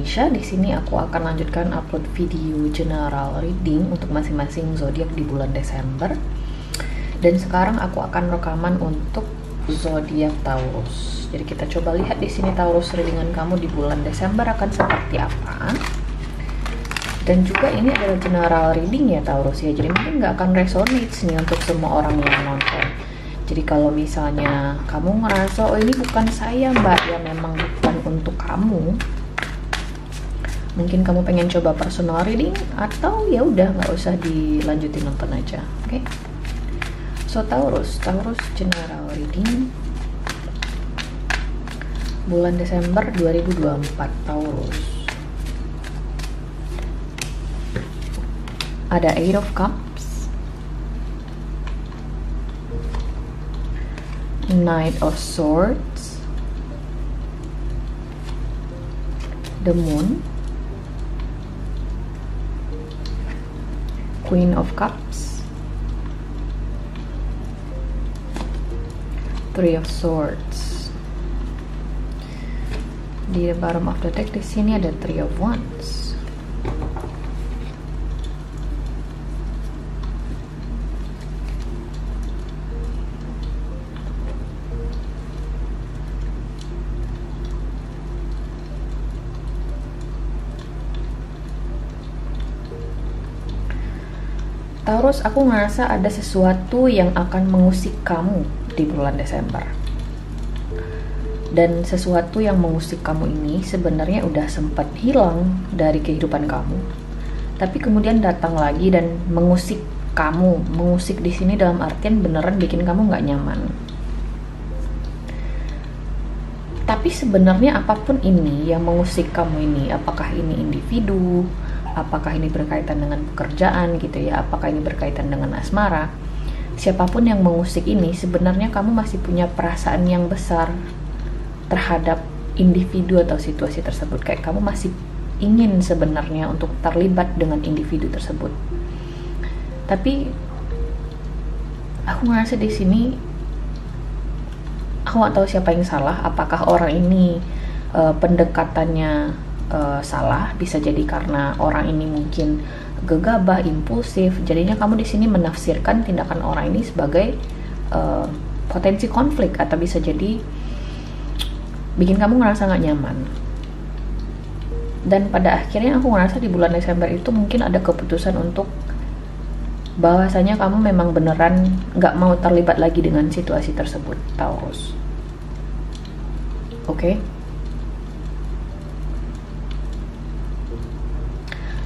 Aisyah. Di sini aku akan lanjutkan upload video general reading untuk masing-masing zodiak di bulan Desember. Dan sekarang aku akan rekaman untuk zodiak Taurus. Jadi kita coba lihat di sini Taurus, readingan kamu di bulan Desember akan seperti apa. Dan juga ini adalah general reading ya Taurus ya. Jadi mungkin nggak akan resonate nih untuk semua orang yang nonton. Jadi kalau misalnya kamu ngerasa, oh ini bukan saya mbak, ya memang bukan untuk kamu. Mungkin kamu pengen coba personal reading, atau ya udah nggak usah dilanjutin, nonton aja, oke? So Taurus general reading bulan Desember 2024 Taurus. Ada 8 of Cups, Knight of Swords, the Moon, Queen of Cups, 3 of Swords. Di bottom of the deck di sini ada 3 of Wands. Taurus, aku ngerasa ada sesuatu yang akan mengusik kamu di bulan Desember. Dan sesuatu yang mengusik kamu ini sebenarnya udah sempat hilang dari kehidupan kamu. Tapi kemudian datang lagi dan mengusik kamu. Mengusik di sini dalam artian beneran bikin kamu nggak nyaman. Tapi sebenarnya apapun ini yang mengusik kamu ini, apakah ini individu, apakah ini berkaitan dengan pekerjaan gitu ya, apakah ini berkaitan dengan asmara, siapapun yang mengusik ini, sebenarnya kamu masih punya perasaan yang besar terhadap individu atau situasi tersebut. Kayak kamu masih ingin sebenarnya untuk terlibat dengan individu tersebut. Tapi aku ngerasa di sini aku nggak tahu siapa yang salah. Apakah orang ini pendekatannya salah, bisa jadi karena orang ini mungkin gegabah, impulsif. Jadinya kamu di sini menafsirkan tindakan orang ini sebagai potensi konflik, atau bisa jadi bikin kamu ngerasa nggak nyaman. Dan pada akhirnya aku ngerasa di bulan Desember itu mungkin ada keputusan untuk bahwasanya kamu memang beneran nggak mau terlibat lagi dengan situasi tersebut, Taurus. Oke?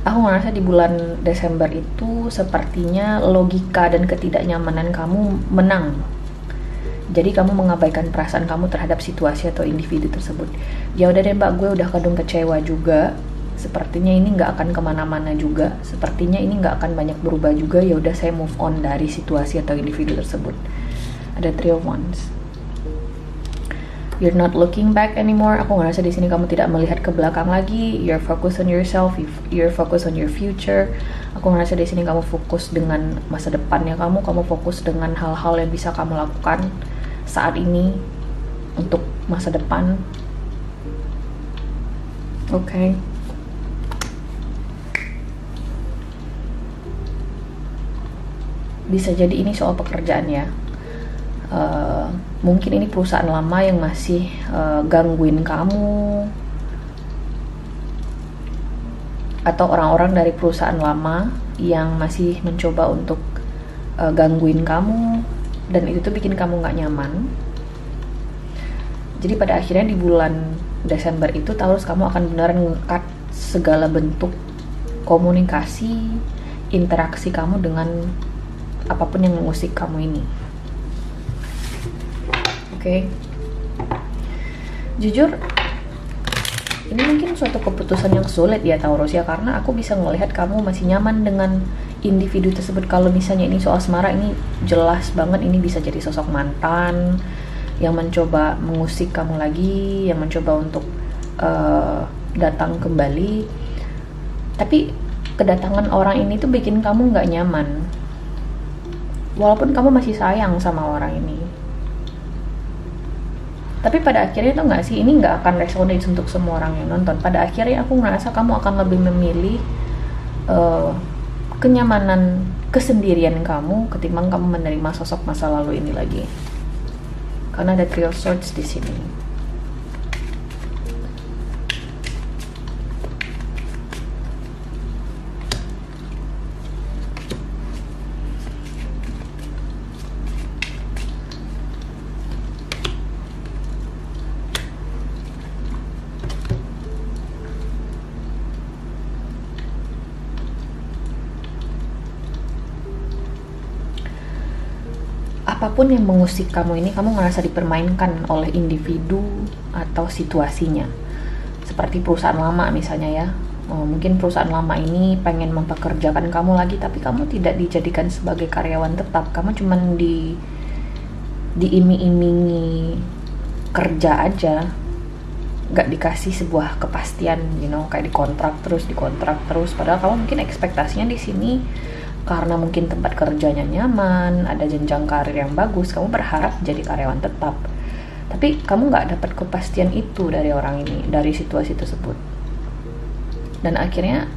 Aku ngerasa di bulan Desember itu sepertinya logika dan ketidaknyamanan kamu menang. Jadi kamu mengabaikan perasaan kamu terhadap situasi atau individu tersebut. Ya udah deh mbak, gue udah kadung kecewa juga. Sepertinya ini nggak akan kemana-mana juga. Sepertinya ini nggak akan banyak berubah juga. Ya udah, saya move on dari situasi atau individu tersebut. Ada 3 of Wands. You're not looking back anymore. Aku ngerasa di sini kamu tidak melihat ke belakang lagi. You're focused on yourself. You're focused on your future. Aku ngerasa di sini kamu fokus dengan masa depannya kamu. Kamu fokus dengan hal-hal yang bisa kamu lakukan saat ini untuk masa depan. Oke. Bisa jadi ini soal pekerjaan ya. Mungkin ini perusahaan lama yang masih gangguin kamu, atau orang-orang dari perusahaan lama yang masih mencoba untuk gangguin kamu, dan itu tuh bikin kamu nggak nyaman. Jadi pada akhirnya di bulan Desember itu Taurus, kamu akan benar nge-cut segala bentuk komunikasi, interaksi kamu dengan apapun yang mengusik kamu ini. Oke. Jujur, ini mungkin suatu keputusan yang sulit ya Taurus ya, karena aku bisa ngelihat kamu masih nyaman dengan individu tersebut. Kalau misalnya ini soal asmara, ini jelas banget ini bisa jadi sosok mantan yang mencoba mengusik kamu lagi, yang mencoba untuk datang kembali. Tapi kedatangan orang ini tuh bikin kamu nggak nyaman, walaupun kamu masih sayang sama orang ini. Tapi pada akhirnya tuh nggak sih, ini nggak akan resonate untuk semua orang yang nonton. Pada akhirnya aku ngerasa kamu akan lebih memilih kenyamanan kesendirian kamu ketimbang kamu menerima sosok masa lalu ini lagi. Karena ada Three of Swords di sini. Apapun yang mengusik kamu ini, kamu ngerasa dipermainkan oleh individu atau situasinya. Seperti perusahaan lama misalnya ya. Mungkin perusahaan lama ini pengen mempekerjakan kamu lagi, tapi kamu tidak dijadikan sebagai karyawan tetap. Kamu cuman diiming-imingi kerja aja, gak dikasih sebuah kepastian, kayak dikontrak terus. Padahal kamu mungkin ekspektasinya di sini karena mungkin tempat kerjanya nyaman, ada jenjang karir yang bagus, kamu berharap jadi karyawan tetap. Tapi kamu nggak dapat kepastian itu dari orang ini, dari situasi tersebut. Dan akhirnya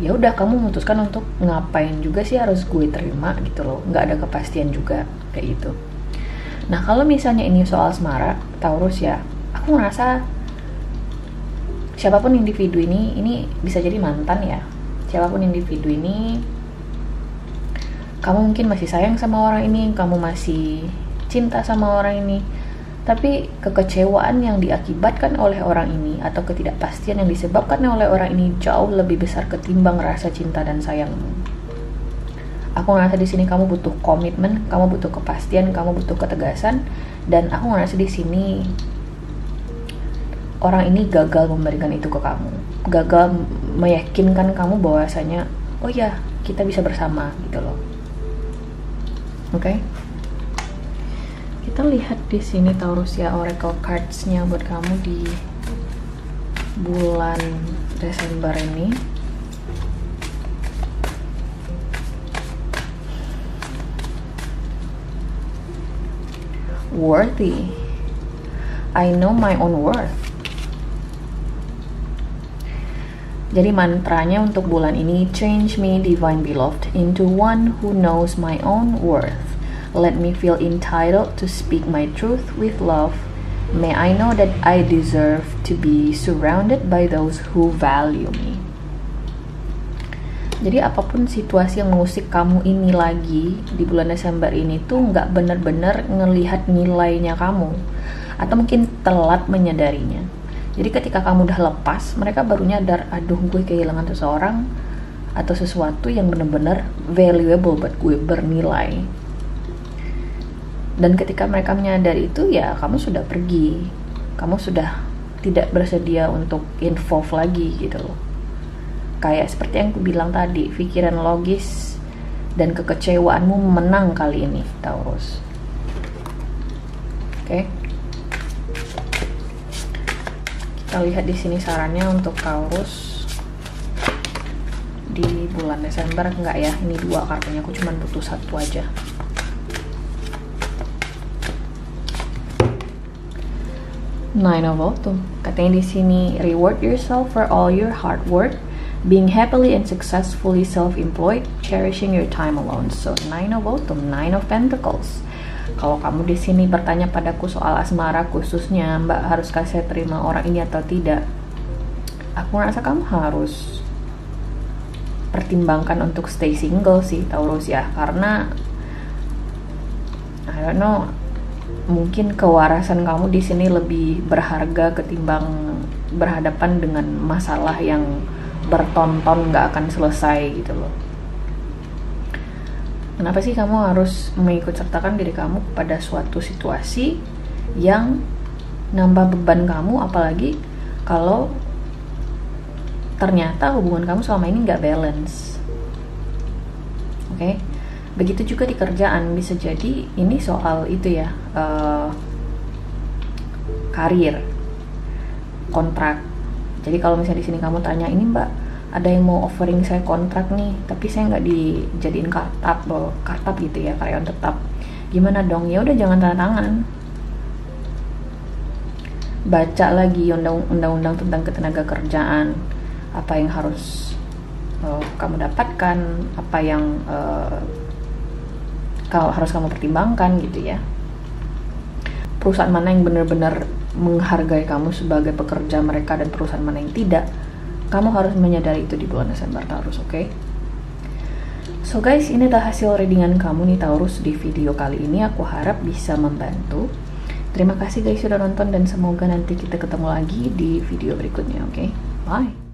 ya udah, kamu memutuskan untuk ngapain juga sih harus gue terima gitu loh, nggak ada kepastian juga kayak gitu. Nah kalau misalnya ini soal asmara Taurus ya, aku ngerasa siapapun individu ini bisa jadi mantan ya. Siapapun individu ini, kamu mungkin masih sayang sama orang ini, kamu masih cinta sama orang ini, tapi kekecewaan yang diakibatkan oleh orang ini atau ketidakpastian yang disebabkan oleh orang ini jauh lebih besar ketimbang rasa cinta dan sayangmu. Aku ngerasa di sini kamu butuh komitmen, kamu butuh kepastian, kamu butuh ketegasan, dan aku ngerasa di sini orang ini gagal memberikan itu ke kamu, gagal meyakinkan kamu bahwasanya oh ya kita bisa bersama gitu loh. Oke. Kita lihat di sini Taurus ya, oracle cards-nya buat kamu di bulan Desember ini. Worthy. I know my own worth. Jadi mantranya untuk bulan ini, change me divine beloved into one who knows my own worth. Let me feel entitled to speak my truth with love. May I know that I deserve to be surrounded by those who value me. Jadi apapun situasi yang mengusik kamu ini lagi di bulan Desember ini tuh nggak benar-benar ngelihat nilainya kamu, atau mungkin telat menyadarinya. Jadi ketika kamu udah lepas, mereka baru nyadar, aduh gue kehilangan seseorang atau sesuatu yang benar-benar valuable buat gue, bernilai. Dan ketika mereka menyadari itu, ya kamu sudah pergi, kamu sudah tidak bersedia untuk involve lagi gitu loh. Kayak seperti yang aku bilang tadi, pikiran logis dan kekecewaanmu menang kali ini, Taurus. Oke. Kita lihat di sini sarannya untuk Taurus di bulan Desember. Enggak ya, ini 2 kartunya, aku cuma butuh 1 aja. Nine of Autumn. Katanya di sini, reward yourself for all your hard work, being happily and successfully self-employed, cherishing your time alone. So Nine of Autumn, Nine of Pentacles. Kalau kamu di sini bertanya padaku soal asmara khususnya, Mbak haruskah saya terima orang ini atau tidak? Aku merasa kamu harus pertimbangkan untuk stay single sih, Taurus ya, karena I don't know, mungkin kewarasan kamu di sini lebih berharga ketimbang berhadapan dengan masalah yang bertonton gak akan selesai gitu loh. Kenapa sih kamu harus mengikut sertakan diri kamu pada suatu situasi yang nambah beban kamu, apalagi kalau ternyata hubungan kamu selama ini nggak balance. Oke? Begitu juga di kerjaan, bisa jadi ini soal itu ya, karir, kontrak. Jadi kalau misalnya di sini kamu tanya, ini Mbak ada yang mau offering saya kontrak nih, tapi saya nggak dijadiin kartap gitu ya, karyawan tetap, gimana dong? Ya udah, jangan tanda tangan. baca lagi undang-undang tentang ketenagakerjaan, apa yang harus kamu dapatkan, apa yang harus kamu pertimbangkan gitu ya. Perusahaan mana yang benar-benar menghargai kamu sebagai pekerja mereka dan perusahaan mana yang tidak. Kamu harus menyadari itu di bulan Desember, Taurus, oke? So guys, ini adalah hasil readingan kamu nih Taurus di video kali ini. Aku harap bisa membantu. Terima kasih guys sudah nonton dan semoga nanti kita ketemu lagi di video berikutnya, oke? Bye!